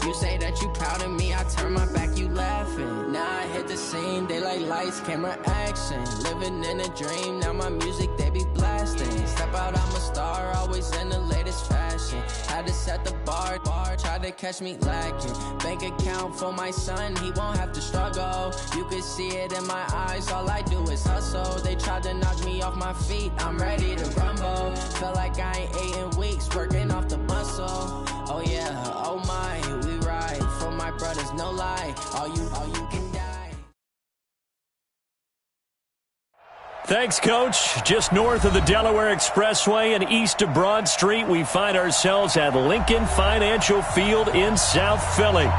You say that you proud of me, I turn my back, you laughing. Now I hit the scene, they like lights, camera, action. Living in a dream, now my music, they be blasting. Step out, I'm a star, always in the latest fashion. Had to set the bar, try to catch me lacking. Bank account for my son, he won't have to struggle. You can see it in my eyes, all I do is hustle. They tried to knock me off my feet, I'm ready to rumble. Feel like I ain't ate in weeks, working off the muscle. Oh yeah, oh my, we ride for my brothers, no lie. All you can die. Thanks, Coach. Just north of the Delaware Expressway and east of Broad Street, we find ourselves at Lincoln Financial Field in South Philly.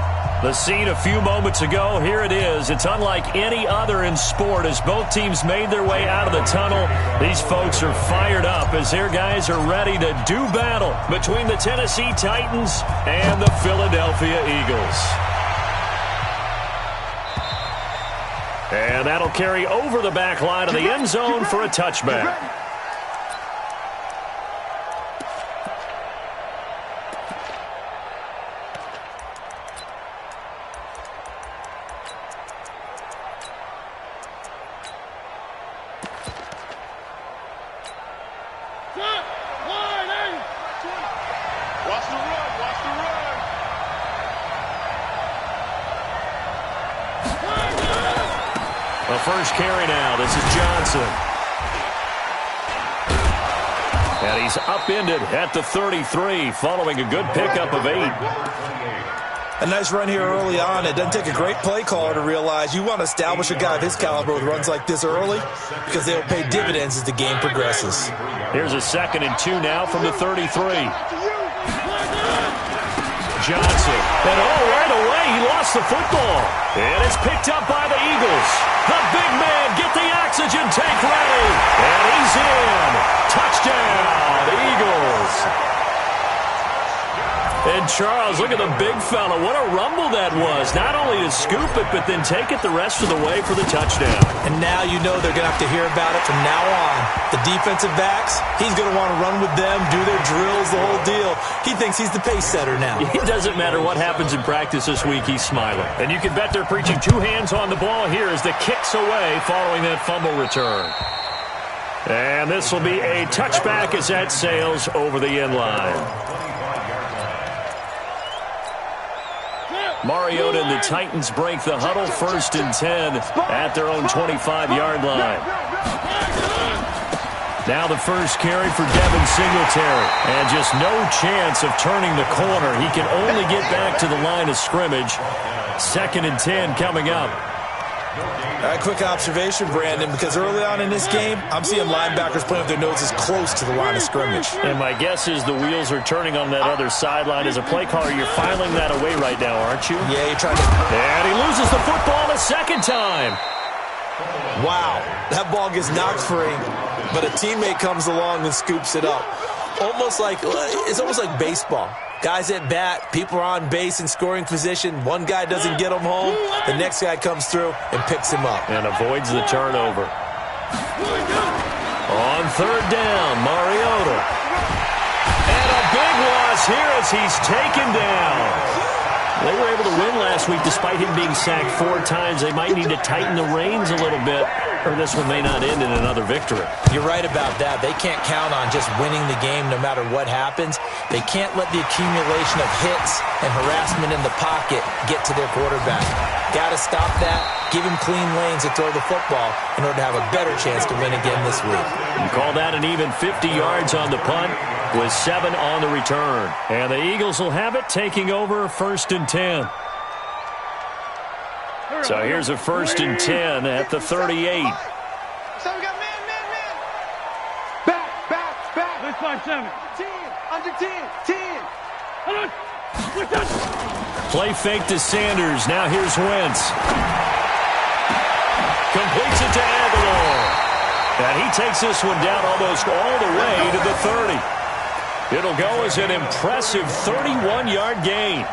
The scene a few moments ago, here it is. It's unlike any other in sport as both teams made their way out of the tunnel. These folks are fired up as their guys are ready to do battle between the Tennessee Titans and the Philadelphia Eagles. And that'll carry over the back line of the end zone for a touchback. First carry now. This is Johnson. And he's upended at the 33 following a good pickup of 8. A nice run here early on. It doesn't take a great play caller to realize you want to establish a guy of his caliber with runs like this early because they'll pay dividends as the game progresses. Here's a 2nd and 2 now from the 33. Johnson. And right away, he lost the football. And it's picked up by the Eagles. The big man, get the oxygen tank ready. And he's in. Touchdown, Eagles. And Charles, look at the big fella. What a rumble that was. Not only to scoop it, but then take it the rest of the way for the touchdown. And now you know they're going to have to hear about it from now on. The defensive backs, he's going to want to run with them, do their drills, the whole deal. He thinks he's the pace setter now. It doesn't matter what happens in practice this week, he's smiling. And you can bet they're preaching 2 hands on the ball here as the kick's away following that fumble return. And this will be a touchback as that sails over the end line. Mariota and the Titans break the huddle, 1st and 10 at their own 25-yard line. Now the first carry for Devin Singletary. And just no chance of turning the corner. He can only get back to the line of scrimmage. 2nd and 10 coming up. A quick observation, Brandon, because early on in this game, I'm seeing linebackers putting up their noses close to the line of scrimmage. And my guess is the wheels are turning on that other sideline. As a play caller, you're filing that away right now, aren't you? Yeah, you're trying to... And he loses the football a 2nd time. Wow, that ball gets knocked free, but a teammate comes along and scoops it up. It's almost like baseball. Guys at bat, people are on base in scoring position. One guy doesn't get him home. The next guy comes through and picks him up. And avoids the turnover. On 3rd down, Mariota. And a big loss here as he's taken down. They were able to win last week despite him being sacked 4 times. They might need to tighten the reins a little bit, or this one may not end in another victory. You're right about that. They can't count on just winning the game no matter what happens. They can't let the accumulation of hits and harassment in the pocket get to their quarterback. Got to stop that, give him clean lanes to throw the football in order to have a better chance to win again this week. You call that an even 50 yards on the punt with 7 on the return. And the Eagles will have it, taking over 1st and 10. So here's a 1st and 10 at the 38. So we got man. Back. Let's 5-7. 10, under 10. Play fake to Sanders. Now here's Wentz. Completes it to Aguilar. And he takes this one down almost all the way to the 30. It'll go as an impressive 31-yard gain.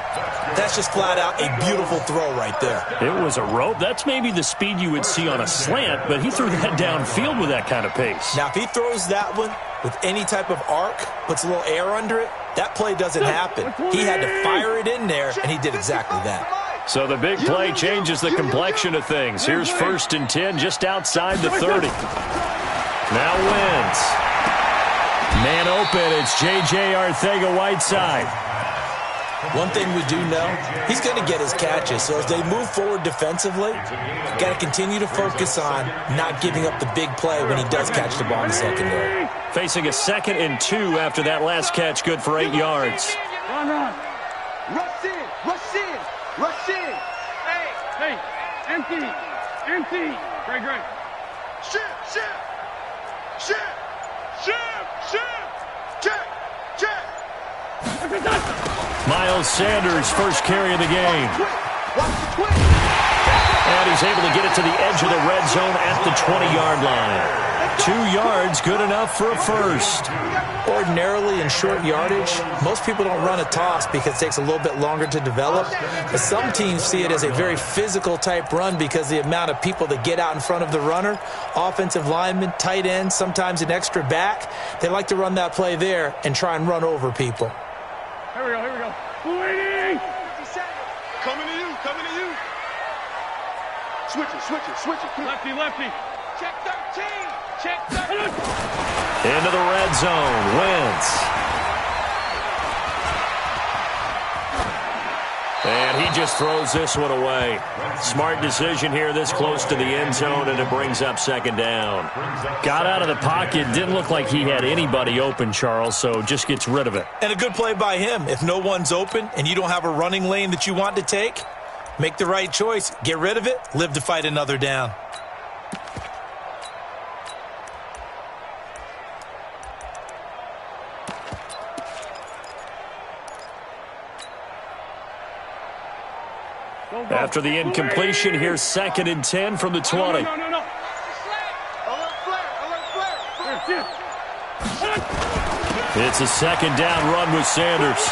That's just flat out a beautiful throw right there. It was a rope. That's maybe the speed you would see on a slant, but he threw that downfield with that kind of pace. Now, if he throws that one with any type of arc, puts a little air under it, That play doesn't happen. He had to fire it in there, and he did exactly that. So the big play changes the complexion of things. Here's 1st and 10 just outside the 30. Now Wentz. Man open, it's J.J. Arcega-Whiteside. One thing we do know, he's going to get his catches. So as they move forward defensively, got to continue to focus on not giving up the big play when he does catch the ball in the secondary. Facing a 2nd and 2 after that last catch, good for 8 yards. Run. Rush in. Hey, empty. Great. Shift. Check. Miles Sanders, first carry of the game. And he's able to get it to the edge of the red zone at the 20-yard line. 2 yards, good enough for a first. Ordinarily in short yardage, most people don't run a toss because it takes a little bit longer to develop. But some teams see it as a very physical type run because the amount of people that get out in front of the runner, offensive linemen, tight ends, sometimes an extra back, they like to run that play there and try and run over people. Here we go. Waiting. Coming to you. Switch it. Lefty. Check 13. Into the red zone, Wentz. And he just throws this one away. Smart decision here this close to the end zone, and it brings up 2nd down. Got out of the pocket, didn't look like he had anybody open, Charles, so just gets rid of it. And a good play by him. If no one's open and you don't have a running lane that you want to take, make the right choice. Get rid of it, live to fight another down. After the incompletion, here's 2nd and 10 from the 20. No. Alert flare. It's a 2nd down run with Sanders.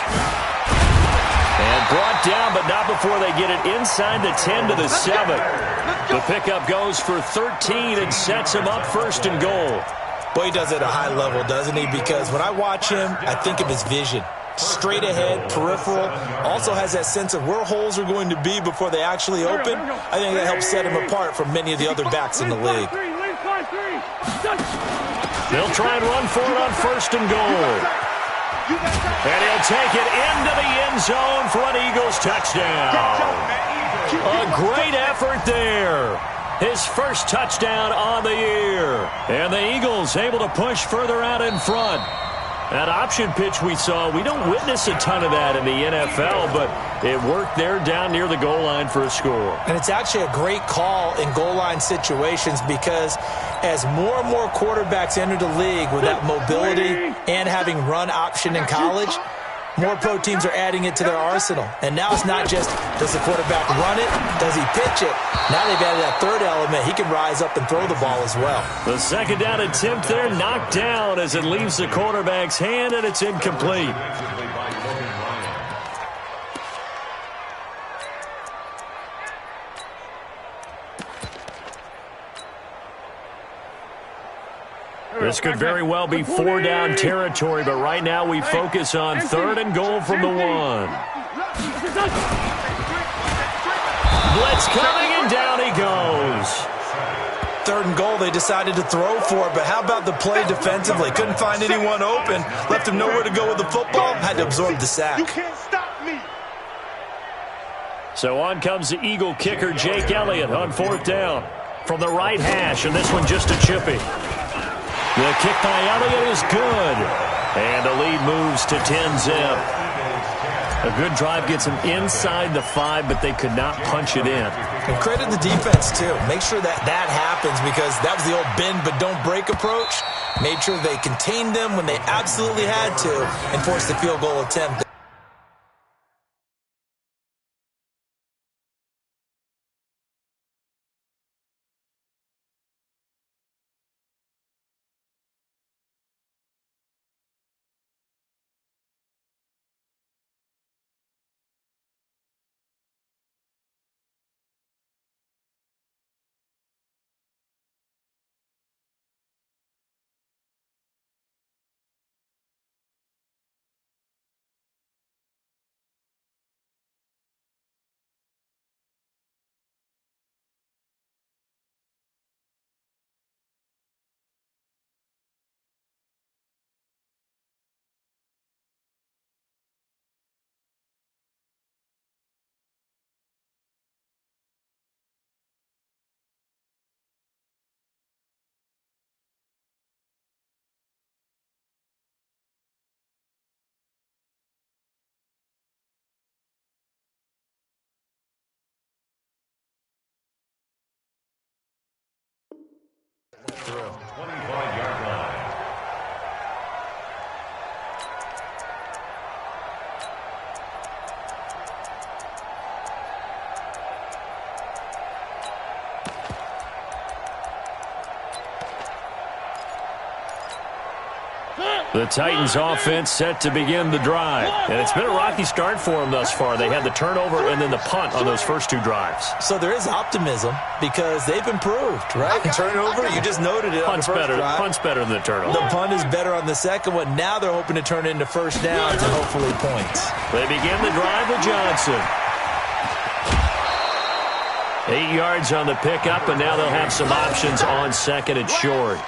And brought down, but not before they get it inside the 10 to the 7. The pickup goes for 13 and sets him up 1st and goal. Boy, he does it at a high level, doesn't he? Because when I watch him, I think of his vision. Straight ahead, peripheral, also has that sense of where holes are going to be before they actually open. I think that helps set him apart from many of the other backs in the league. They'll try and run for it on 1st and goal. And he'll take it into the end zone for an Eagles touchdown. A great effort there. His first touchdown on the year. And the Eagles able to push further out in front. That option pitch we saw, we don't witness a ton of that in the NFL, but it worked there down near the goal line for a score. And it's actually a great call in goal line situations because as more and more quarterbacks enter the league with that mobility and having run option in college, more pro teams are adding it to their arsenal. And now it's not just, does the quarterback run it? Does he pitch it? Now they've added that third element. He can rise up and throw the ball as well. The 2nd down attempt there knocked down as it leaves the quarterback's hand, and it's incomplete. This could very well be 4-down territory, but right now we focus on 3rd and goal from the 1. Blitz coming, and down he goes. 3rd and goal, they decided to throw for it, but how about the play defensively? Couldn't find anyone open, left him nowhere to go with the football, had to absorb the sack. You can't stop me. So on comes the Eagle kicker, Jake Elliott, on 4th down. From the right hash, and this one just a chippy. The kick by Elliott is good. And the lead moves to 10-zip. A good drive gets them inside the 5, but they could not punch it in. And credit the defense, too. Make sure that happens because that was the old bend but don't break approach. Made sure they contained them when they absolutely had to and forced the field goal attempt. The Titans offense set to begin the drive. And it's been a rocky start for them thus far. They had the turnover and then the punt on those first two drives. So there is optimism because they've improved, right? Turnover, you just noted it on the first drive. Punt's better than the turnover. The punt is better on the second one. Now they're hoping to turn it into first downs and hopefully points. They begin the drive with Johnson. 8 yards on the pickup, and now they'll have some options on second and short.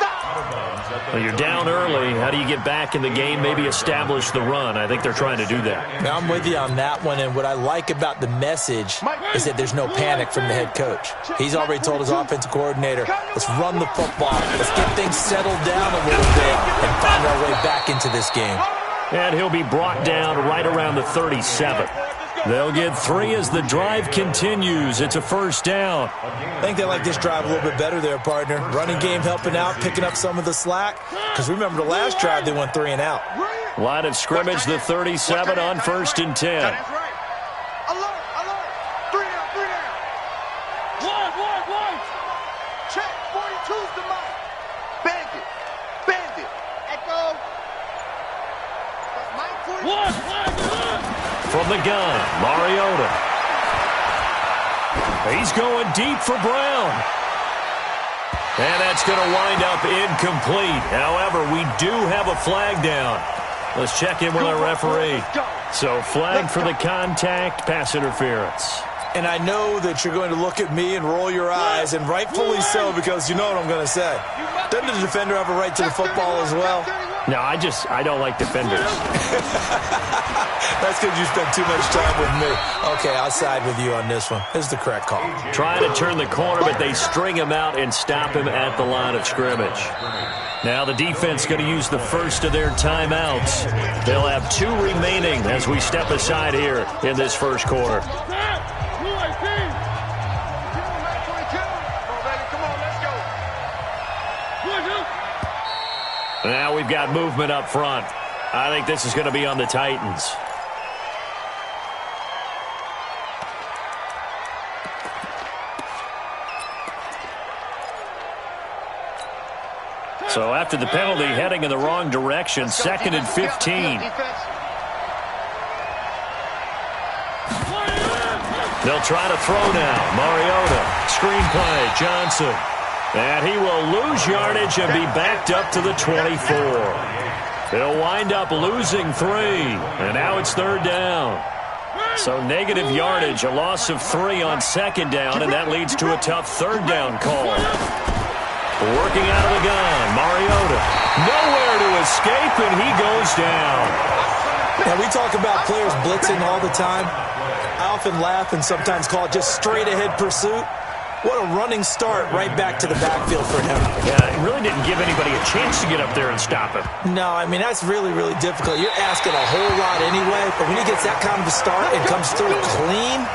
Well, you're down early. How do you get back in the game, maybe establish the run? I think they're trying to do that. Now, I'm with you on that one, and what I like about the message is that there's no panic from the head coach. He's already told his offensive coordinator, let's run the football, let's get things settled down a little bit and find our way back into this game. And he'll be brought down right around the 37. They'll get 3 as the drive continues. It's a first down. I think they like this drive a little bit better there, partner. Running game helping out, picking up some of the slack. Because remember the last drive, they went 3 and out. Line of scrimmage, the 37 on 1st and 10. Alert, alert. 3 down. One. Check. 42's the mark. Bandit. Echo. From the gun, Mariota. He's going deep for Brown. And that's going to wind up incomplete. However, we do have a flag down. Let's check in with our referee. So, flag for the contact, pass interference. And I know that you're going to look at me and roll your eyes, and rightfully so, because you know what I'm going to say. Doesn't the defender have a right to the football as well? No, I don't like defenders. That's because you spent too much time with me. Okay, I'll side with you on this one. This is the correct call. Trying to turn the corner, but they string him out and stop him at the line of scrimmage. Now the defense going to use the first of their timeouts. They'll have 2 remaining as we step aside here in this first quarter. Now we've got movement up front. I think this is going to be on the Titans. So after the penalty, heading in the wrong direction, 2nd and 15. They'll try to throw now. Mariota, screenplay, Johnson. And he will lose yardage and be backed up to the 24. They'll wind up losing 3. And now it's 3rd down. So negative yardage, a loss of 3 on 2nd down, and that leads to a tough 3rd down call. Working out of the gun, Mariota. Nowhere to escape, and he goes down. Now, we talk about players blitzing all the time. I often laugh and sometimes call it just straight-ahead pursuit. What a running start right back to the backfield for him. Yeah, it really didn't give anybody a chance to get up there and stop him. No, I mean, that's really, really difficult. You're asking a whole lot anyway, but when he gets that kind of a start and comes through clean,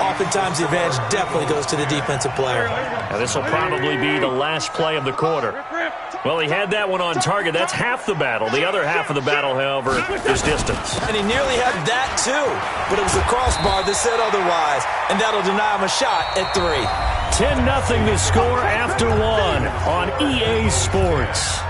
oftentimes the advantage definitely goes to the defensive player. Now, this will probably be the last play of the quarter. Well, he had that one on target. That's half the battle. The other half of the battle, however, is distance. And he nearly had that, too. But it was the crossbar that said otherwise, and that'll deny him a shot at 3. 10-0 to score after 1 on EA Sports.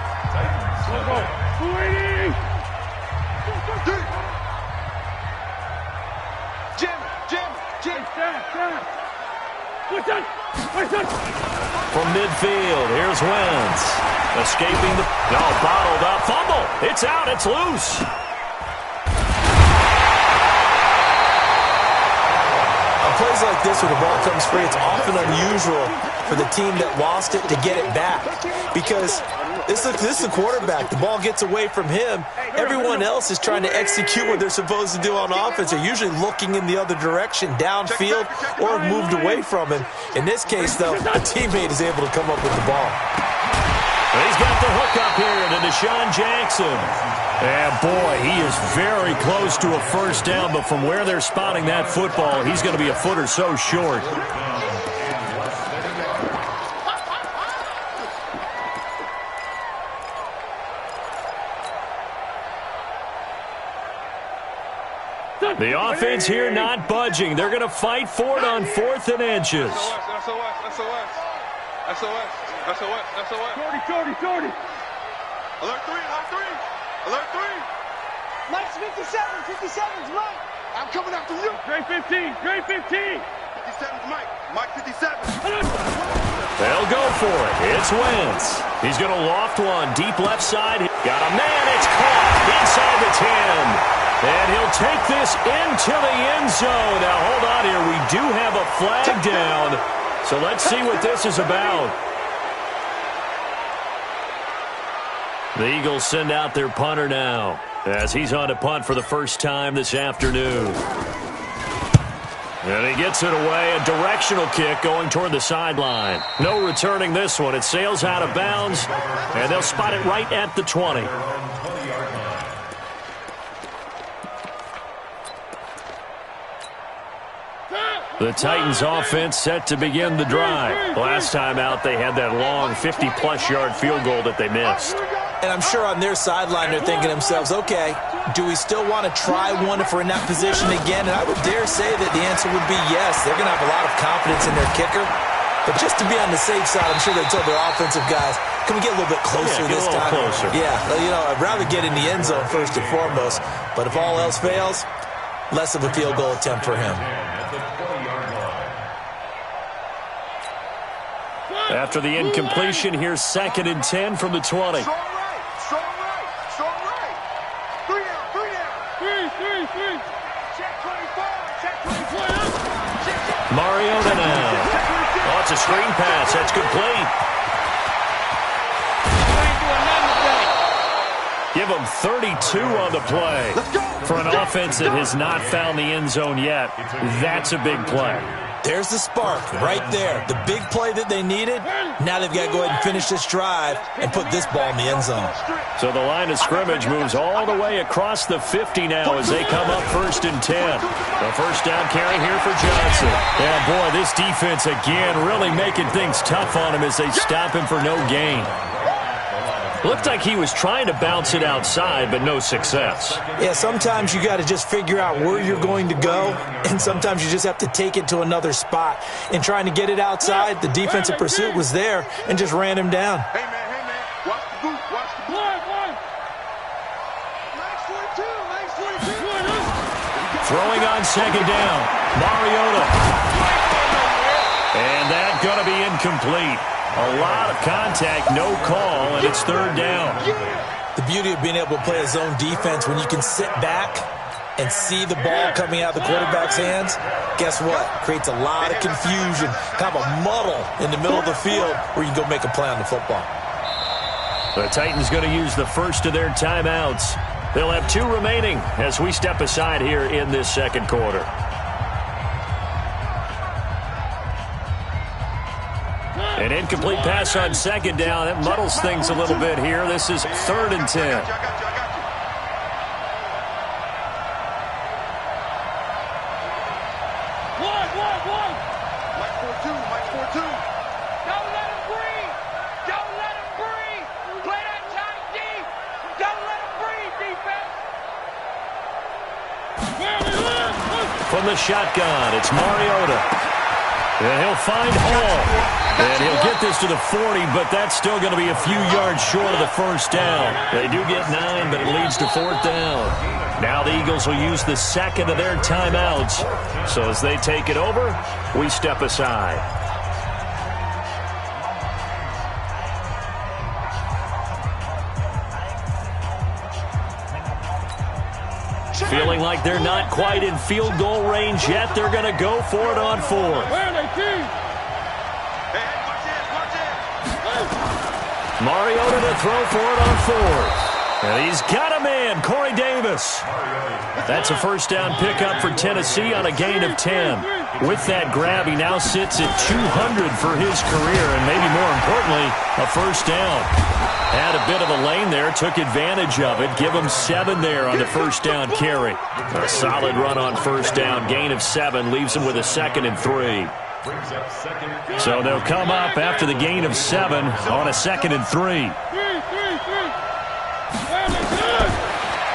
From midfield, here's Wentz. Escaping the... No, bottled up. Fumble. It's out. It's loose. On plays like this where the ball comes free, it's often unusual for the team that lost it to get it back. Because this is the quarterback. The ball gets away from him. Everyone else is trying to execute what they're supposed to do on offense. They're usually looking in the other direction, downfield, or have moved away from him. In this case, though, a teammate is able to come up with the ball. He's got the hook up here to Deshaun Jackson. And boy, he is very close to a first down, but from where they're spotting that football, he's going to be a foot or so short. The offense here not budging. They're going to fight for it on 4th and inches. SOS. 30. Alert 3. Alert 3. Mike's 57's Mike. I'm coming after you. Grade 15, grade 15. 57's Mike. Mike 57. They'll go for it. It's Wentz. He's going to loft one. Deep left side. Got a man. It's caught inside the 10. And he'll take this into the end zone. Now, hold on here. We do have a flag down. So let's see what this is about. The Eagles send out their punter now as he's on to punt for the first time this afternoon. And he gets it away. A directional kick going toward the sideline. No returning this one. It sails out of bounds, and they'll spot it right at the 20. The Titans offense set to begin the drive. Last time out, they had that long 50-plus yard field goal that they missed. And I'm sure on their sideline they're thinking to themselves, okay, do we still want to try one if we're in that position again? And I would dare say that the answer would be yes. They're going to have a lot of confidence in their kicker. But just to be on the safe side, I'm sure they told their offensive guys, can we get a little bit closer this time? Closer. Yeah, well, you know, I'd rather get in the end zone first and foremost. But if all else fails, less of a field goal attempt for him. After the incompletion, here's 2nd and 10 from the 20. Strong right. Strong right. Strong right. 3 down. 3. Check 24. Check 24. Mariota now. Oh, it's a screen pass. That's complete. Give him 32 on the play. For an offense that has not found the end zone yet, that's a big play. There's the spark right there. The big play that they needed. Now they've got to go ahead and finish this drive and put this ball in the end zone. So the line of scrimmage moves all the way across the 50 now as they come up 1st and 10. The first down carry here for Johnson. And boy, this defense again really making things tough on him as they stop him for no gain. Looked like he was trying to bounce it outside, but no success. Yeah, sometimes you got to just figure out where you're going to go, and sometimes you just have to take it to another spot. In trying to get it outside, the defensive pursuit was there and just ran him down. Hey, man. Watch the boot. Watch the boot. Mike's 42. Throwing on 2nd down. Mariota. And that's going to be incomplete. A lot of contact, no call, and it's 3rd down. The beauty of being able to play a zone defense when you can sit back and see the ball coming out of the quarterback's hands, guess what? Creates a lot of confusion, kind of a muddle in the middle of the field where you can go make a play on the football. The Titans going to use the first of their timeouts. They'll have 2 remaining as we step aside here in this 2nd quarter. An incomplete pass on 2nd down. That muddles things a little bit here. This is 3rd and 10. I got you. Mike 4-2. Don't let him breathe. Don't let him breathe. Play that tight deep. Don't let him breathe, defense. From the shotgun, it's Mariota. And he'll find Hall. And he'll get this to the 40, but that's still going to be a few yards short of the first down. They do get 9, but it leads to 4th down. Now the Eagles will use the 2nd of their timeouts. So as they take it over, we step aside. Feeling like they're not quite in field goal range yet, they're going to go for it on 4th. Mariota to throw for it on 4th. And he's got a man, Corey Davis. That's a first down pickup for Tennessee on a gain of 10. With that grab, he now sits at 200 for his career, and maybe more importantly, a first down. Had a bit of a lane there, took advantage of it. Give him 7 there on the first down carry. A solid run on first down, gain of 7, leaves him with a 2nd and 3. So they'll come up after the gain of 7 on a 2nd and 3.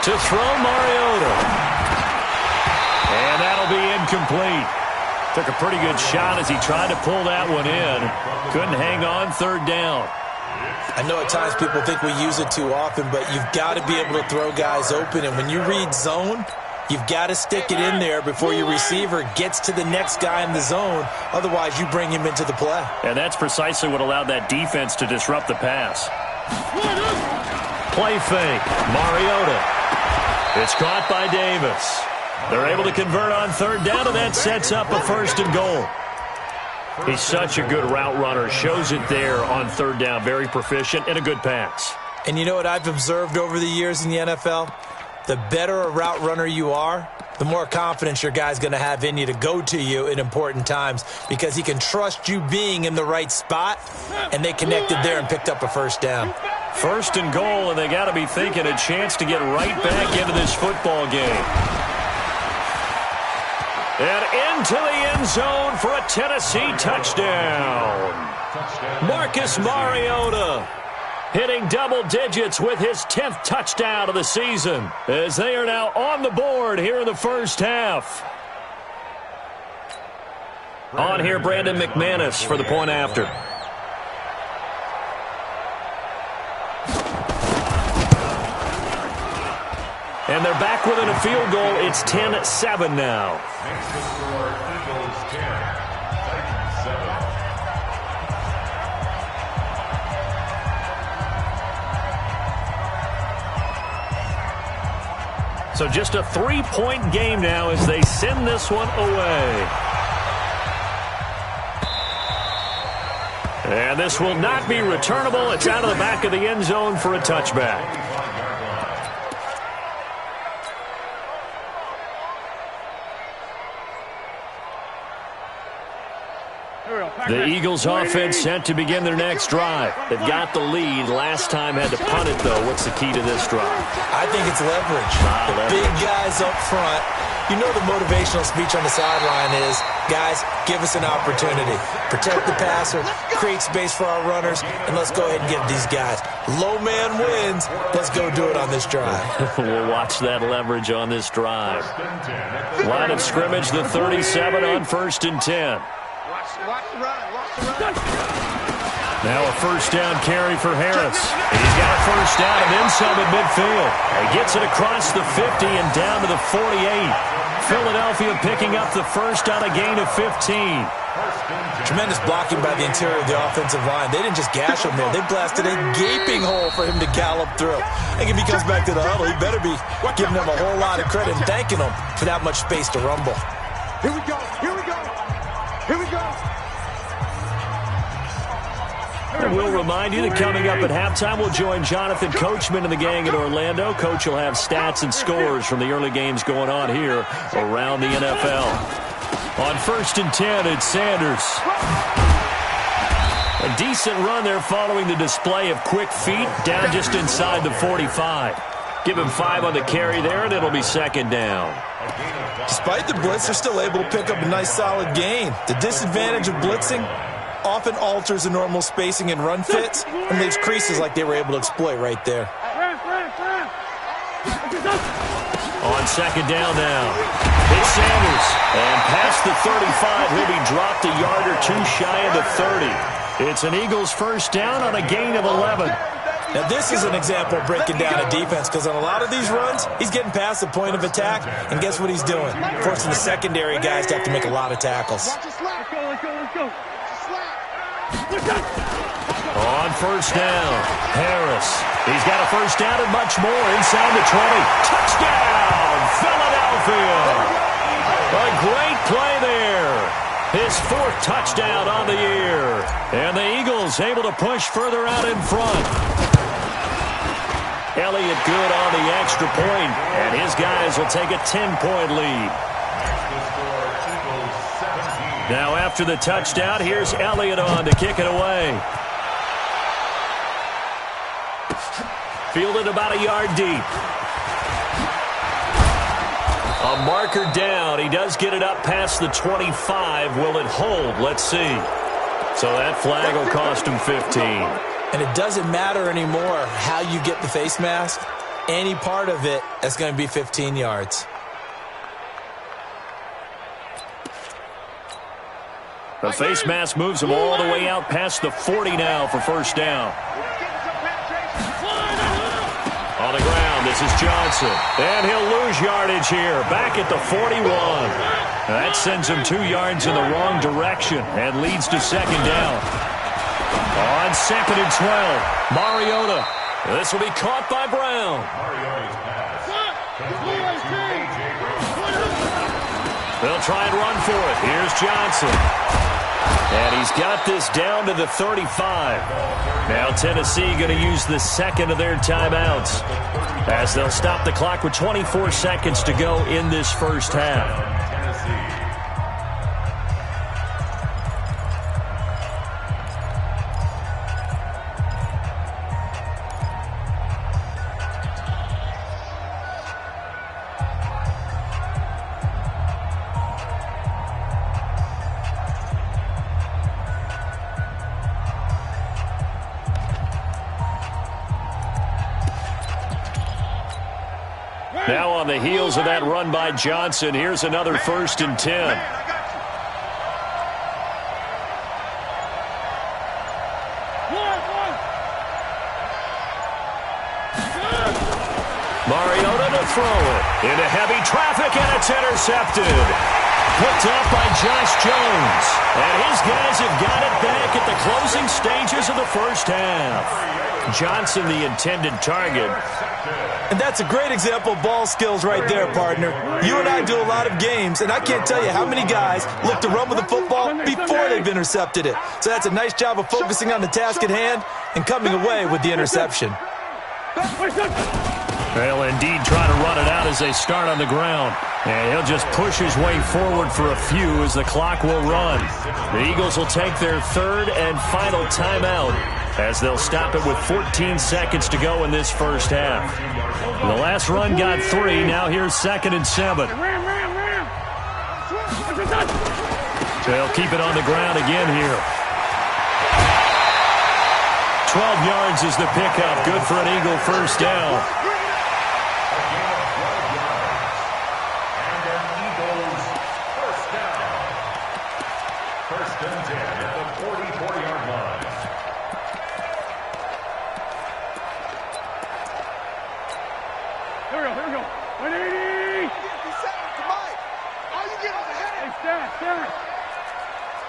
To throw Mariota. And that'll be incomplete. Took a pretty good shot as he tried to pull that one in. Couldn't hang on 3rd down. I know at times people think we use it too often, but you've got to be able to throw guys open. And when you read zone, you've got to stick it in there before your receiver gets to the next guy in the zone. Otherwise, you bring him into the play. And that's precisely what allowed that defense to disrupt the pass. Play fake. Mariota. It's caught by Davis. They're able to convert on third down, and that sets up a 1st and goal. He's such a good route runner. Shows it there on third down. Very proficient and a good pass. And you know what I've observed over the years in the NFL? The better a route runner you are, the more confidence your guy's going to have in you to go to you in important times because he can trust you being in the right spot, and they connected there and picked up a 1st down. 1st and goal, and they got to be thinking a chance to get right back into this football game. And into the end zone for a Tennessee touchdown. Marcus Mariota hitting double digits with his 10th touchdown of the season as they are now on the board here in the first half. On here, Brandon McManus for the point after. And they're back within a field goal. It's 10-7 now. So just a 3-point game now as they send this one away. And this will not be returnable. It's out of the back of the end zone for a touchback. The Eagles offense set to begin their next drive. They've got the lead. Last time had to punt it, though. What's the key to this drive? I think it's leverage. The big guys up front. You know the motivational speech on the sideline is, guys, give us an opportunity. Protect the passer, create space for our runners, and let's go ahead and get these guys. Low man wins. Let's go do it on this drive. We'll watch that leverage on this drive. Line of scrimmage, the 37 on 1st and 10. Now a 1st down carry for Harris. He's got a 1st down and then some at midfield. He gets it across the 50 and down to the 48. Philadelphia picking up the 1st on a gain of 15. Tremendous blocking by the interior of the offensive line. They didn't just gash him there. They blasted a gaping hole for him to gallop through. I think if he comes back to the huddle, he better be giving them a whole lot of credit and thanking them for that much space to rumble. Here we go. Here we go. Here we go. And we'll remind you that coming up at halftime, we'll join Jonathan Coachman and the gang in Orlando. Coach will have stats and scores from the early games going on here around the NFL. On 1st and 10, it's Sanders. A decent run there following the display of quick feet down just inside the 45. Give him 5 on the carry there, and it'll be 2nd down. Despite the blitz, they're still able to pick up a nice solid gain. The disadvantage of blitzing often alters the normal spacing and run fits and leaves creases like they were able to exploit right there. On 2nd down now, it's Sanders. And past the 35, he'll be dropped a yard or 2 shy of the 30. It's an Eagles 1st down on a gain of 11. Now this is an example of breaking down a defense because on a lot of these runs, he's getting past the point of attack, and guess what he's doing? Forcing the secondary guys to have to make a lot of tackles. On 1st down, Harris. He's got a 1st down and much more inside the 20. Touchdown, Philadelphia! A great play there. His 4th touchdown on the year. And the Eagles able to push further out in front. Elliott good on the extra point, and his guys will take a 10-point lead. Now after the touchdown, here's Elliott on to kick it away. Fielded about a yard deep. A marker down. He does get it up past the 25. Will it hold? Let's see. So that flag will cost him 15. And it doesn't matter anymore how you get the face mask. Any part of it is going to be 15 yards. The face mask moves him all the way out past the 40 now for first down. On the ground, this is Johnson. And he'll lose yardage here, back at the 41. That sends him 2 yards in the wrong direction and leads to second down. On second and 12, Mariota. This will be caught by Brown. They'll try and run for it. Here's Johnson. And he's got this down to the 35. Now Tennessee going to use the second of their timeouts as they'll stop the clock with 24 seconds to go in this first half. Now on the heels of that run by Johnson, here's another first and 10. Mariota to throw it into heavy traffic, and it's intercepted. Picked up by Josh Jones. And his guys have got it back at the closing stages of the first half. Johnson, the intended target. And that's a great example of ball skills right there, partner. You and I do a lot of games, and I can't tell you how many guys look to run with the football before they've intercepted it. So that's a nice job of focusing on the task at hand and coming away with the interception. They'll indeed try to run it out as they start on the ground. And he'll just push his way forward for a few as the clock will run. The Eagles will take their third and final timeout as they'll stop it with 14 seconds to go in this first half. The last run got 3. Now here's second and 7. They'll keep it on the ground again here. 12 yards is the pickup. Good for an Eagle first down.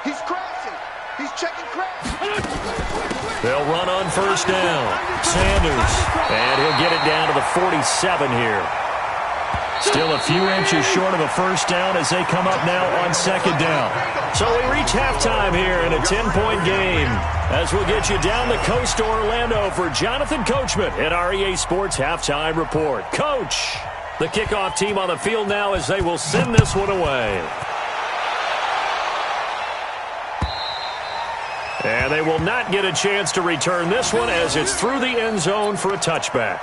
He's crashing. He's checking crash. They'll run on first down. Sanders. And he'll get it down to the 47 here. Still a few inches short of a first down as they come up now on second down. So we reach halftime here in a 10-point game as we'll get you down the coast to Orlando for Jonathan Coachman at our EA Sports Halftime Report. Coach, the kickoff team on the field now as they will send this one away. And they will not get a chance to return this one as it's through the end zone for a touchback.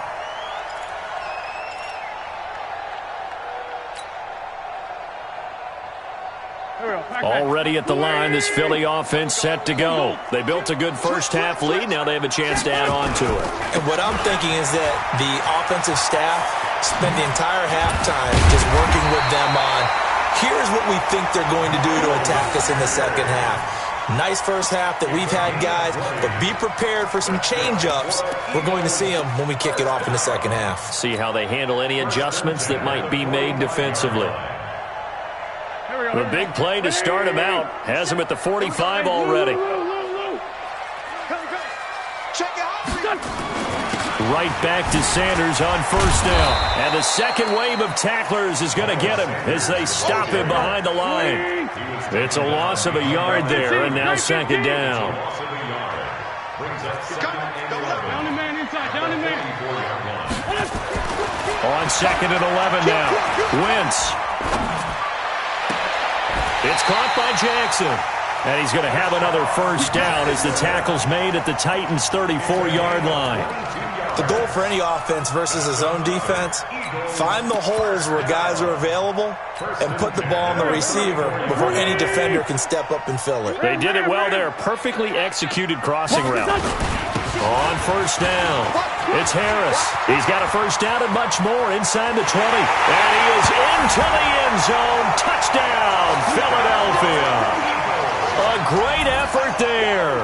Already at the line, this Philly offense set to go. They built a good first-half lead. Now they have a chance to add on to it. And what I'm thinking is that the offensive staff spent the entire halftime just working with them on, here's what we think they're going to do to attack us in the second half. Nice first half that we've had, guys, but be prepared for some change-ups. We're going to see them when we kick it off in the second half. See how they handle any adjustments that might be made defensively. The big play to start him out has him at the 45 already. Right back to Sanders on first down. And the second wave of tacklers is going to get him as they stop him behind the line. It's a loss of a yard there, and now second down. On second and 11 now. Wentz. It's caught by Jackson. And he's going to have another first down as the tackle's made at the Titans' 34-yard line. The goal for any offense versus his own defense, find the holes where guys are available and put the ball on the receiver before any defender can step up and fill it. They did it well there. Perfectly executed crossing route. On first down, it's Harris. He's got a first down and much more inside the 20. And he is into the end zone. Touchdown, Philadelphia. A great effort there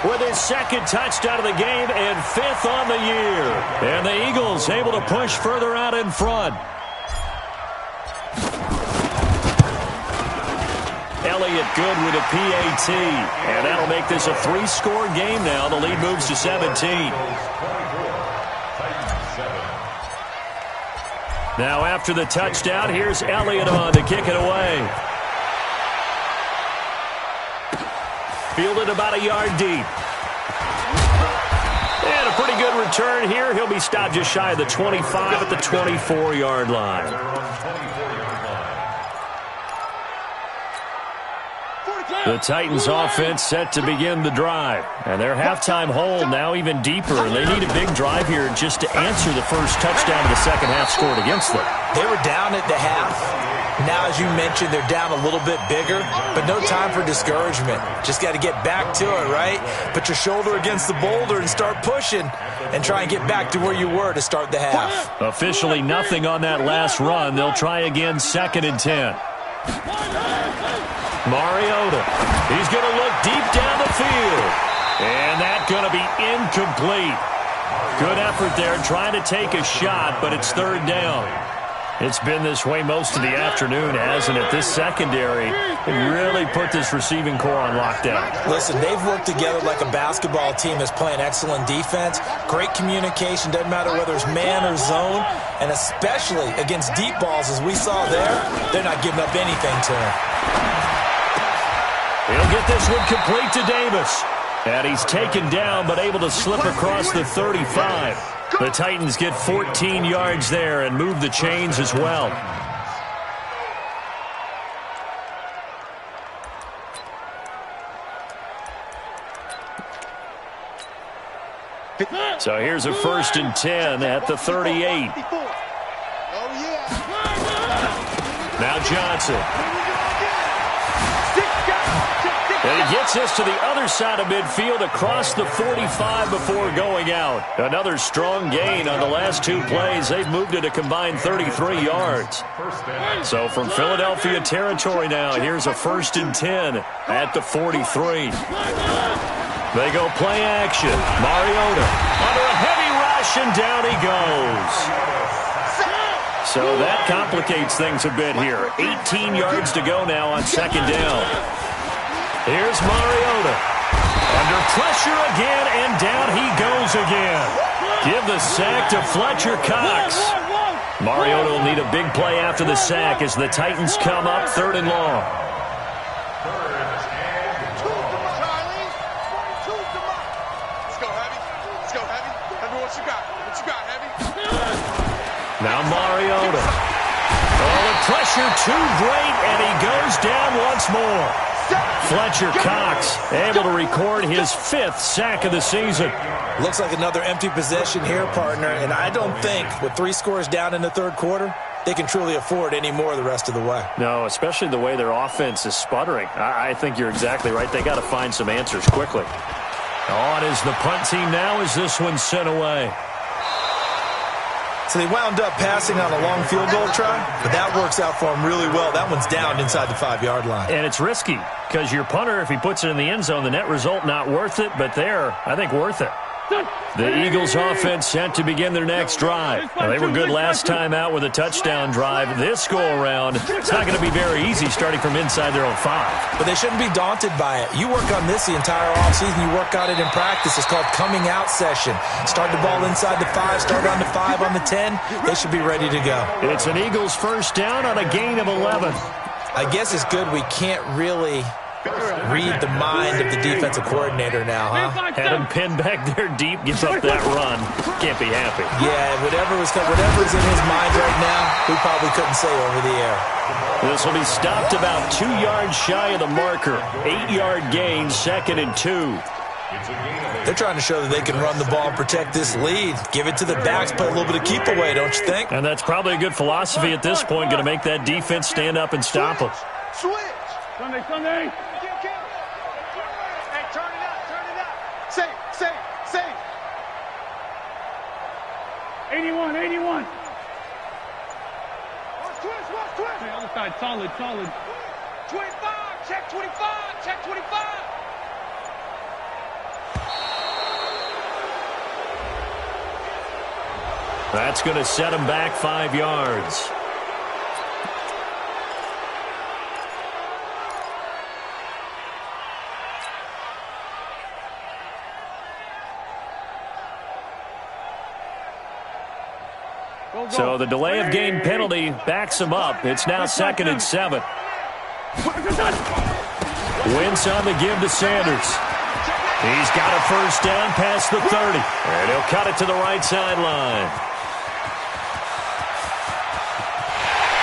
with his second touchdown of the game and 5th on the year. And the Eagles able to push further out in front. Elliott good with a PAT. And that'll make this a 3-score game now. The lead moves to 17. Now after the touchdown, here's Elliott on to kick it away. Fielded about a yard deep. And a pretty good return here. He'll be stopped just shy of the 25 at the 24-yard line. The Titans offense set to begin the drive. And their halftime hold now even deeper. And they need a big drive here just to answer the first touchdown of the second half scored against them. They were down at the half. Now, as you mentioned, they're down a little bit bigger, but no time for discouragement. Just got to get back to it, right? Put your shoulder against the boulder and start pushing and try and get back to where you were to start the half. Officially nothing on that last run. They'll try again 2nd and 10. Mariota. He's going to look deep down the field. And that's going to be incomplete. Good effort there trying to take a shot, but it's 3rd down. It's been this way most of the afternoon, hasn't it? This secondary really put this receiving core on lockdown. Listen, they've worked together like a basketball team that's playing excellent defense. Great communication. Doesn't matter whether it's man or zone. And especially against deep balls, as we saw there, they're not giving up anything to him. He'll get this one complete to Davis. And he's taken down but able to slip across the 35. The Titans get 14 yards there and move the chains as well. So here's a 1st and 10 at the 38. Now Johnson. And he gets this to the other side of midfield across the 45 before going out. Another strong gain on the last 2 plays. They've moved it a combined 33 yards. So from Philadelphia territory now, here's a 1st and 10 at the 43. They go play action. Mariota under a heavy rush, and down he goes. So that complicates things a bit here. 18 yards to go now on 2nd down. Here's Mariota. Under pressure again, and down he goes again. Give the sack to Fletcher Cox. Mariota will need a big play after the sack as the Titans come up 3rd and long. Now Mariota. Oh, the pressure too great, and he goes down once more. Fletcher Cox able to record his 5th sack of the season. Looks like another empty possession here, partner, and I don't think with 3 scores down in the 3rd quarter, they can truly afford any more the rest of the way. No, especially the way their offense is sputtering. I think you're exactly right. They got to find some answers quickly. On is the punt team now as this one's sent away. So they wound up passing on a long field goal try, but that works out for them really well. That one's down inside the 5-yard line. And it's risky because your punter, if he puts it in the end zone, the net result not worth it, but there, I think worth it. The Eagles offense set to begin their next drive. Now, they were good last time out with a touchdown drive. This go-around, it's not going to be very easy starting from inside their own 5. But they shouldn't be daunted by it. You work on this the entire offseason. You work on it in practice. It's called coming out session. Start the ball inside the 5, start on the 5, on the 10. They should be ready to go. It's an Eagles 1st down on a gain of 11. I guess it's good we can't really read the mind of the defensive coordinator now, huh? Had him pinned back there deep, gets up that run. Can't be happy. Yeah, whatever's in his mind right now, we probably couldn't say over the air. This will be stopped about 2 yards shy of the marker. 8-yard gain, 2nd and 2. They're trying to show that they can run the ball and protect this lead. Give it to the backs, play a little bit of keep away, don't you think? And that's probably a good philosophy at this point, going to make that defense stand up and stop them. Switch. Sunday. Hey, turn it up. Safe. 81. Watch twist. Hey, other side, solid. 25, check 25. That's going to set him back 5 yards. So the delay of game penalty backs him up. It's now 2nd and 7. Wentz on the give to Sanders. He's got a first down past the 30. And he'll cut it to the right sideline.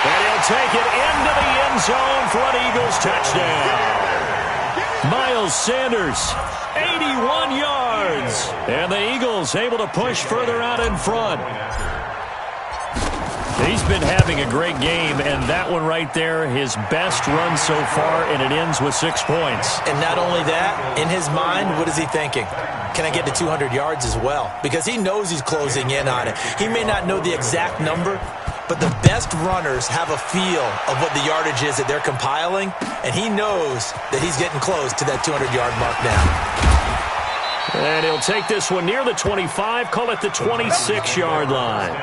And he'll take it into the end zone for an Eagles touchdown. Miles Sanders, 81 yards. And the Eagles able to push further out in front. He's been having a great game, and that one right there, his best run so far, and it ends with 6 points. And not only that, in his mind, what is he thinking? Can I get to 200 yards as well? Because he knows he's closing in on it. He may not know the exact number, but the best runners have a feel of what the yardage is that they're compiling, and he knows that he's getting close to that 200-yard mark now. And he'll take this one near the 25, call it the 26-yard line.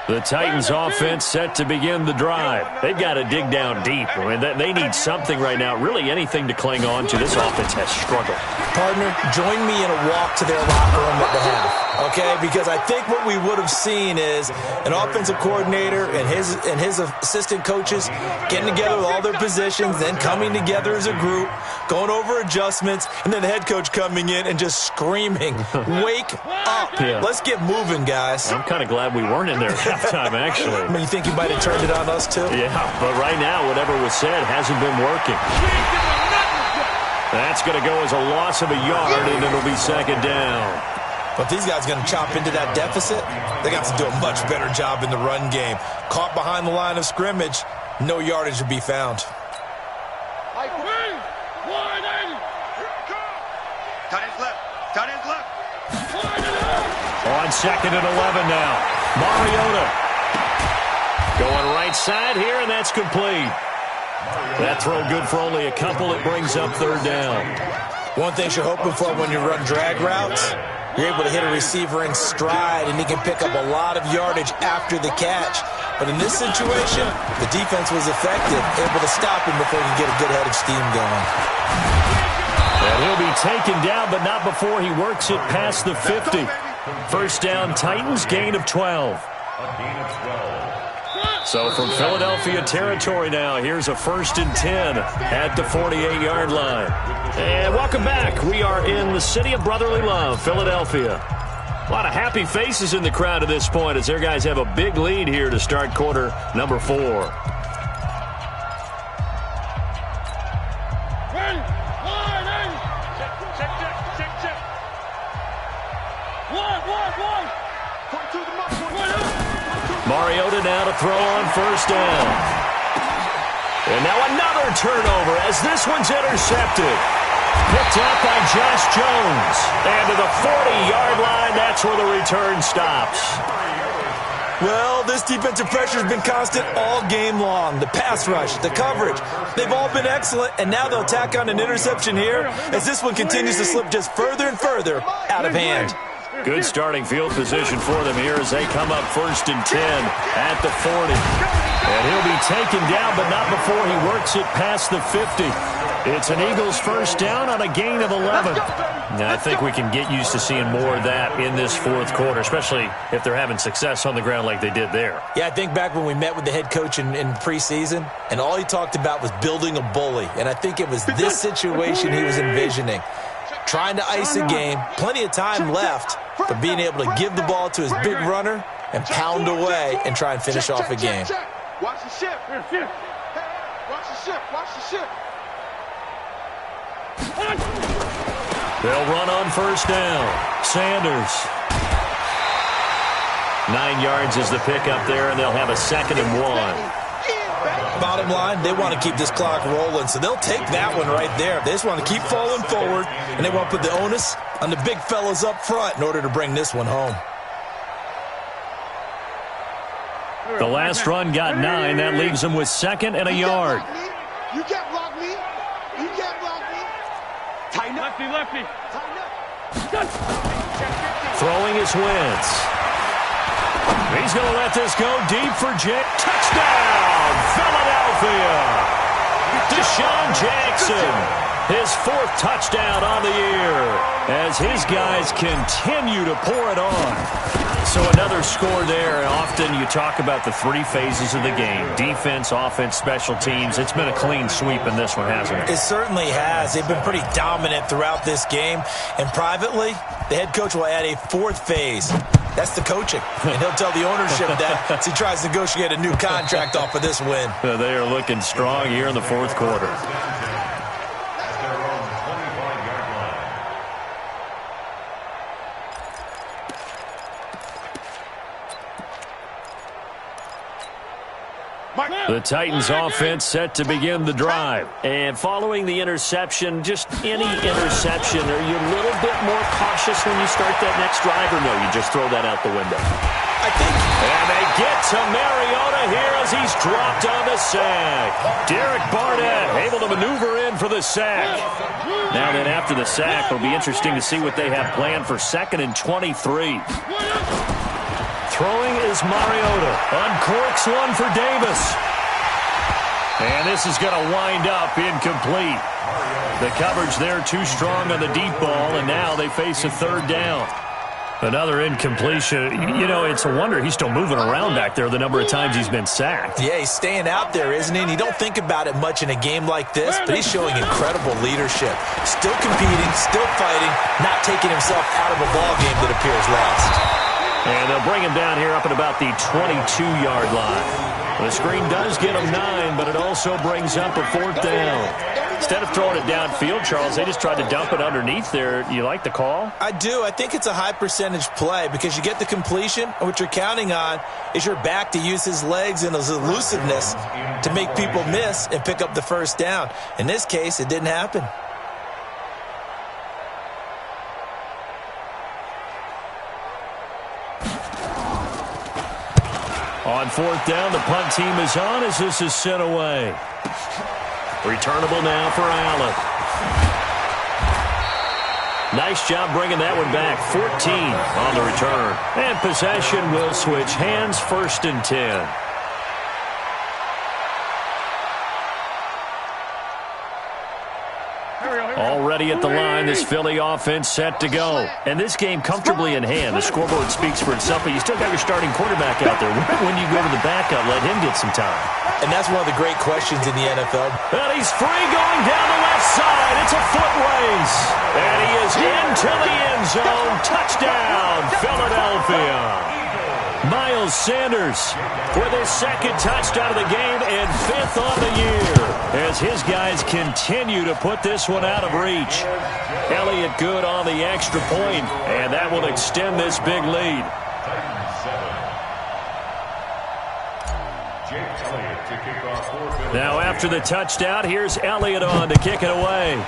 The Titans offense set to begin the drive. They've got to dig down deep. I mean, they need something right now, really anything to cling on to. This offense has struggled. Partner, join me in a walk to their locker room at the half, okay? Because I think what we would have seen is an offensive coordinator and his assistant coaches getting together with all their positions, then coming together as a group, going over adjustments, and then the head coach coming in and just screaming, "Wake up. Yeah. Let's get moving, guys." I'm kind of glad we weren't in there at halftime, actually. I mean, you think you might have turned it on us, too? Yeah, but right now, whatever was said hasn't been working. That's going to go as a loss of a yard, and it'll be 2nd down. But these guys are going to chop into that deficit. They got to do a much better job in the run game. Caught behind the line of scrimmage, no yardage to be found. Tight ends left. On 2nd and 11 now. Mariota going right side here, and that's complete. That throw good for only a couple. It brings up 3rd down. One thing you're hoping for when you run drag routes, you're able to hit a receiver in stride, and he can pick up a lot of yardage after the catch. But in this situation, the defense was effective, able to stop him before he could get a good head of steam going. And he'll be taken down, but not before he works it past the 50. First down, Titans, gain of 12. So from Philadelphia territory now, here's a 1st and 10 at the 48-yard line. And welcome back. We are in the city of brotherly love, Philadelphia. A lot of happy faces in the crowd at this point as their guys have a big lead here to start quarter number 4. Mariota now to throw on 1st down. And now another turnover as this one's intercepted. Picked up by Josh Jones. And to the 40-yard line, that's where the return stops. Well, this defensive pressure has been constant all game long. The pass rush, the coverage, they've all been excellent, and now they'll tack on an interception here as this one continues to slip just further and further out of hand. Good starting field position for them here as they come up 1st and 10 at the 40. And he'll be taken down, but not before he works it past the 50. It's an Eagles first down on a gain of 11. Now, I think we can get used to seeing more of that in this 4th quarter, especially if they're having success on the ground like they did there. Yeah, I think back when we met with the head coach in preseason, and all he talked about was building a bully. And I think it was this situation he was envisioning. Trying to ice a game, plenty of time left, but being able to give the ball to his big runner and pound away and try and finish off a game. Watch the ship. Watch the ship. Watch the ship. They'll run on 1st down. Sanders. 9 yards is the pickup there, and they'll have a 2nd and 1. Bottom line, they want to keep this clock rolling, so they'll take that one right there. They just want to keep falling forward, and they want to put the onus on the big fellas up front in order to bring this one home. The last run got 9. That leaves them with 2nd and a yard. You can't block me. You can't block me. Tighten up. Lefty. Tighten up. Throwing his wins. He's going to let this go deep for Jake. Touchdown, Philadelphia. Deshaun Jackson, his 4th touchdown on the year as his guys continue to pour it on. So another score there, and often you talk about the 3 phases of the game. Defense, offense, special teams. It's been a clean sweep in this one, hasn't it? It certainly has. They've been pretty dominant throughout this game. And privately, the head coach will add a 4th phase. That's the coaching. And he'll tell the ownership that as he tries to negotiate a new contract off of this win. They are looking strong here in the 4th quarter. The Titans offense set to begin the drive. And following the interception, just any interception, are you a little bit more cautious when you start that next drive, or no, you just throw that out the window? I think. And they get to Mariota here as he's dropped on the sack. Derek Barnett able to maneuver in for the sack. Now then, after the sack, it'll be interesting to see what they have planned for 2nd and 23. Throwing is Mariota. Uncorks one for Davis. And this is going to wind up incomplete. The coverage there too strong on the deep ball, and now they face a 3rd down. Another incompletion. You know, it's a wonder he's still moving around back there the number of times he's been sacked. Yeah, he's staying out there, isn't he? And you don't think about it much in a game like this, but he's showing incredible leadership. Still competing, still fighting, not taking himself out of a ball game that appears lost. And they'll bring him down here up at about the 22-yard line. The screen does get him 9, but it also brings up a 4th down. Instead of throwing it downfield, Charles, they just tried to dump it underneath there. You like the call? I do. I think it's a high-percentage play because you get the completion, and what you're counting on is your back to use his legs and his elusiveness to make people miss and pick up the 1st down. In this case, it didn't happen. On 4th down, the punt team is on as this is sent away. Returnable now for Allen. Nice job bringing that one back. 14 on the return. And possession will switch hands, 1st and 10. Already at the line, this Philly offense set to go. And this game comfortably in hand. The scoreboard speaks for itself, but you still got your starting quarterback out there. When you go to the backup, let him get some time. And that's one of the great questions in the NFL. And he's free going down the left side. It's a foot race. And he is into the end zone. Touchdown, Philadelphia. Miles Sanders with his 2nd touchdown of the game and 5th on the year as his guys continue to put this one out of reach. Elliott good on the extra point, and that will extend this big lead. Now after the touchdown, here's Elliott on to kick it away.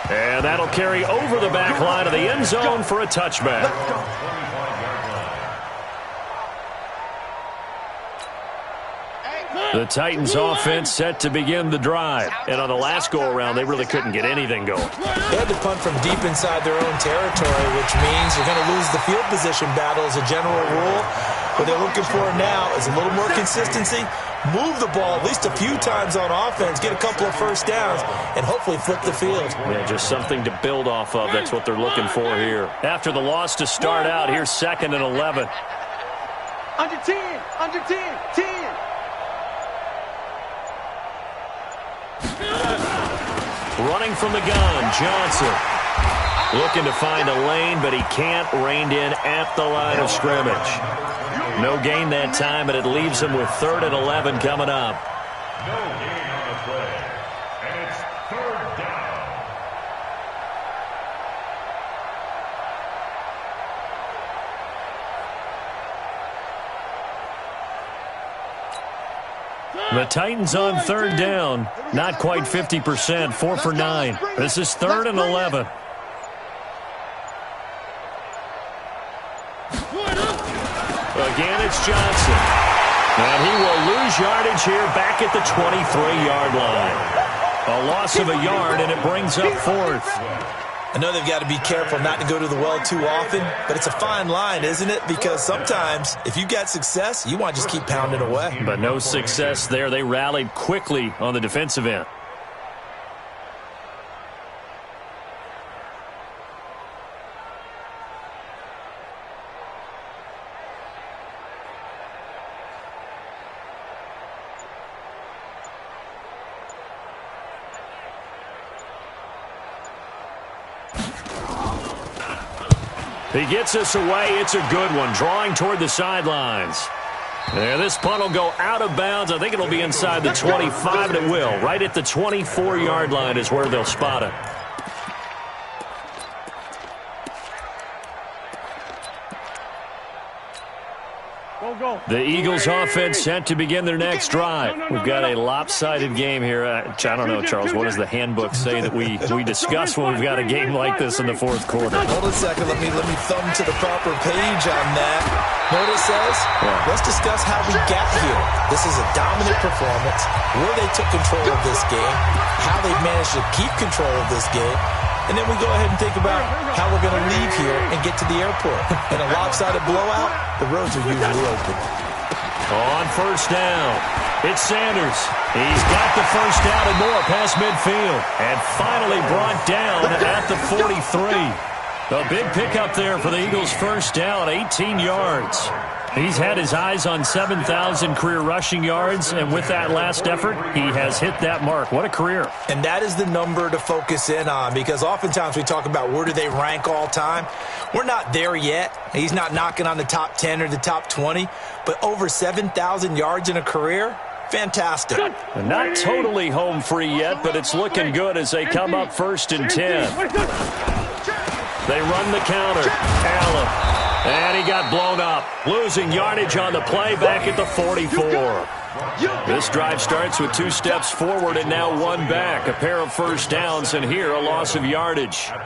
And that'll carry over the back line of the end zone for a touchback. The Titans offense set to begin the drive. And on the last go-around, they really couldn't get anything going. They had to punt from deep inside their own territory, which means you're going to lose the field position battle as a general rule. What they're looking for now is a little more consistency, move the ball at least a few times on offense, get a couple of 1st downs, and hopefully flip the field. Yeah, just something to build off of. That's what they're looking for here. After the loss to start out, here's 2nd and 11. Under 10, under 10, 10. Running from the gun, Johnson. Looking to find a lane, but he can't. Reined in at the line of scrimmage. No gain that time, but it leaves him with 3rd and 11 coming up. No gain on the play, and it's 3rd down. The Titans on 3rd down. Not quite 50%, 4 for 9. This is 3rd and 11. Again, it's Johnson. And he will lose yardage here back at the 23-yard line. A loss of a yard, and it brings up fourth. I know they've got to be careful not to go to the well too often, but it's a fine line, isn't it? Because sometimes if you've got success, you want to just keep pounding away. But no success there. They rallied quickly on the defensive end. He gets us away. It's a good one. Drawing toward the sidelines. And this punt will go out of bounds. I think it'll be inside the 25, and it will. Right at the 24-yard line is where they'll spot it. The Eagles offense set to begin their next drive. We've got a lopsided game here. I don't know, Charles, what does the handbook say that we discuss when we've got a game like this in the fourth quarter? Hold on a second. Let me thumb to the proper page on that. Know what it says? Yeah. Let's discuss how we got here. This is a dominant performance, where they took control of this game, how they've managed to keep control of this game, and then we go ahead and think about how we're going to leave here and get to the airport. In a lopsided blowout, the roads are usually open. On first down, it's Sanders. He's got the first down and more past midfield. And finally brought down at the 43. A big pickup there for the Eagles' first down, 18 yards. He's had his eyes on 7,000 career rushing yards, and with that last effort, he has hit that mark. What a career. And that is the number to focus in on, because oftentimes we talk about where do they rank all time. We're not there yet. He's not knocking on the top 10 or the top 20, but over 7,000 yards in a career, fantastic. Not totally home free yet, but it's looking good as they come up first and 10. They run the counter. Allen. And he got blown up, losing yardage on the play back at the 44. This drive starts with 2 steps forward and now 1 back. A pair of first downs, and here a loss of yardage. Check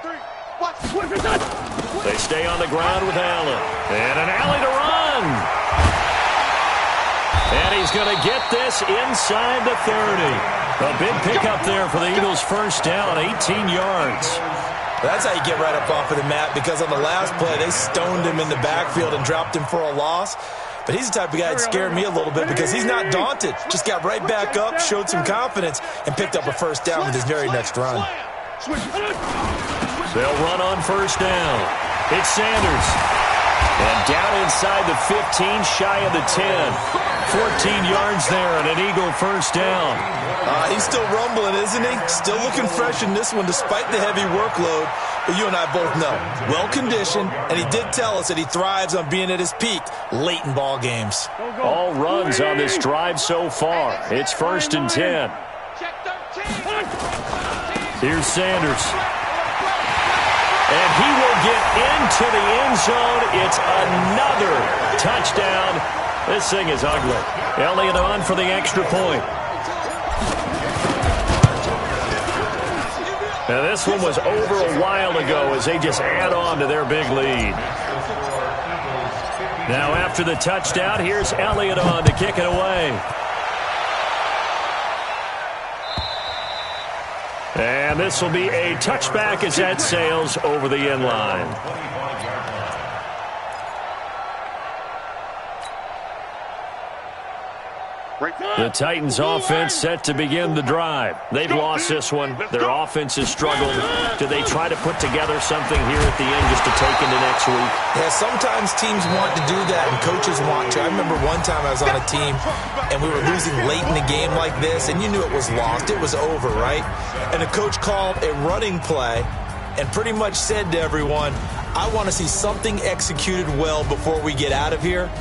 3. What? They stay on the ground with Allen. And an alley to run. And he's going to get this inside the 30. A big pickup there for the Eagles' first down, 18 yards. That's how you get right up off of the mat, because on the last play, they stoned him in the backfield and dropped him for a loss. But he's the type of guy that scared me a little bit because he's not daunted. Just got right back up, showed some confidence, and picked up a first down with his very next run. They'll run on first down. It's Sanders. And down inside the 15, shy of the 10. 14 yards there and an Eagle first down. He's still rumbling, isn't he? Still looking fresh in this one despite the heavy workload. But you and I both know, well-conditioned, and he did tell us that he thrives on being at his peak late in ball games. All runs on this drive so far. It's first and 10. Here's Sanders. And he will get into the end zone. It's another touchdown. This thing is ugly. Elliott on for the extra point. Now this one was over a while ago as they just add on to their big lead. Now after the touchdown, here's Elliott on to kick it away. And this will be a touchback as that sails over the end line. The Titans offense set to begin the drive. They've lost this one. Their offense has struggled. Do they try to put together something here at the end just to take into next week? Yeah, sometimes teams want to do that and coaches want to. I remember one time I was on a team and we were losing late in the game like this, and you knew it was lost. It was over, right? And the coach called a running play and pretty much said to everyone, I want to see something executed well before we get out of here.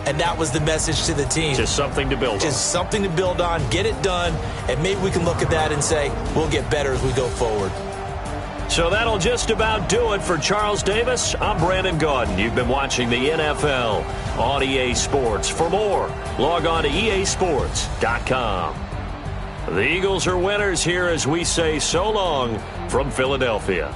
And that was the message to the team. Just something to build on. Just something to build on, get it done, and maybe we can look at that and say, we'll get better as we go forward. So that'll just about do it for Charles Davis. I'm Brandon Gaudin. You've been watching the NFL on EA Sports. For more, log on to easports.com. The Eagles are winners here as we say so long from Philadelphia.